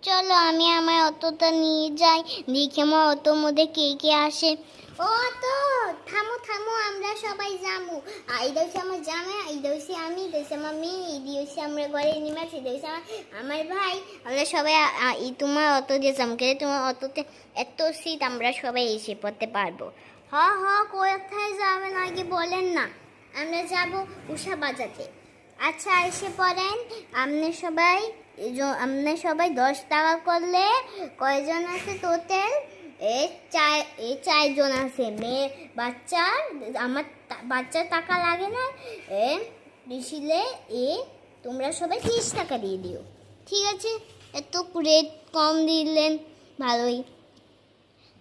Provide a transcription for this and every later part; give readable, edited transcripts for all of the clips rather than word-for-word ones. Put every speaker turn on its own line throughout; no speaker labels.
চলো আমি আমার অটোটা নিয়ে যাই, দেখি আমার অটোর মধ্যে কে কে আসে। ও অটো, থামো থামো, আমরা সবাই যাবো। এই হচ্ছে আমার জামাই, এই হচ্ছে আমি, এই হচ্ছে আমার মেয়ে, এই হচ্ছে আমরা ঘরে নিমাছি, এই হচ্ছে আমার ভাই। আমরা সবাই তোমার অটো দিয়ে যামকে, তোমার অটোতে এত সিট, আমরা সবাই এসে পড়তে পারবো। হ হ, কোথায় যাবেন আগে বলেন না। আমরা যাব উষা বাজাতে। আচ্ছা এসে পড়েন। আপনি সবাই 10 টাকা করলে কয়জন আছে টোটাল? চারজন আছে। মেয়ে বাচ্চার, আমার বাচ্চার টাকা লাগে না। বেশিলে তোমরা সবাই 30 টাকা দিয়ে দিও। ঠিক আছে, এত রেট কম দিলেন, ভালোই।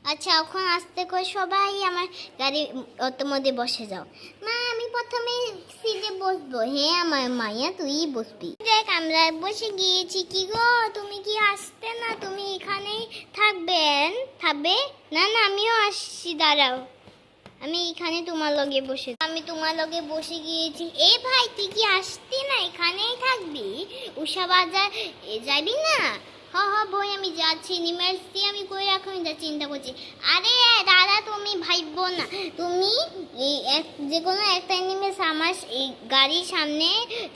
আচ্ছা এখন আসতে করে সবাই আমার গাড়ি অটোর মধ্যে বসে যাও। মা আমি প্রথমে সিটে বসবো। হ্যাঁ আমার মাইয়া, তুই বসবি। দেখ আমরা বসে গিয়েছি। কি গো তুমি কি আসতে না? তুমি এখানেই থাকবে? না না আমিও আসছি, দাঁড়াও। আমি এখানে তোমার লগে বসে গিয়েছি। এ ভাই তুই কি আসতি না? এখানেই থাকবি? উষা বাজার যাবি না? হ হ বই আমি যাচ্ছি, নিমার্সি আমি কই এখন যা চিন্তা করছি। আরে দাদা তুমি ভাইবো না, তুমি যে কোনো একটা নিমেষ আমার এই গাড়ির সামনে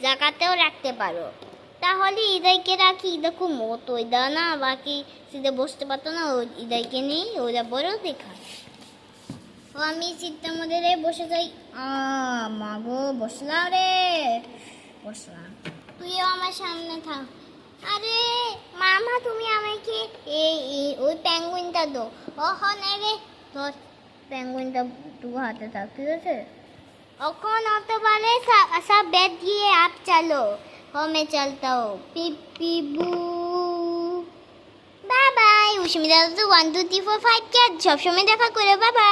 জায়গাতেও রাখতে পারো। তাহলে ইদাইকে রাখি, দেখো মতো ইদা না, বাকি সিধে বসতে পারতো না, ইদাইকে নেই, ওরা বড় দেখা। ও আমি সিটটার মধ্যে বসে যাই। মা গো বসলাম রে, বসলাম। তুইও আমার সামনে থাক। আরে মামা তুমি আমাকে ওই প্যাঙ্গুইনটা দো। হ নাই রে, ধর প্যাঙ্গুইনটা তু হাতে থাক, ঠিক আছে? এখন অটো वाले सब बैठ गए, आप चलो। हो मैं चलता हूँ। पिपी बू, बाय बाय। उष्मिता तो 1 2 3 4 5 क्या सब समय দেখা করে, বাই বাই।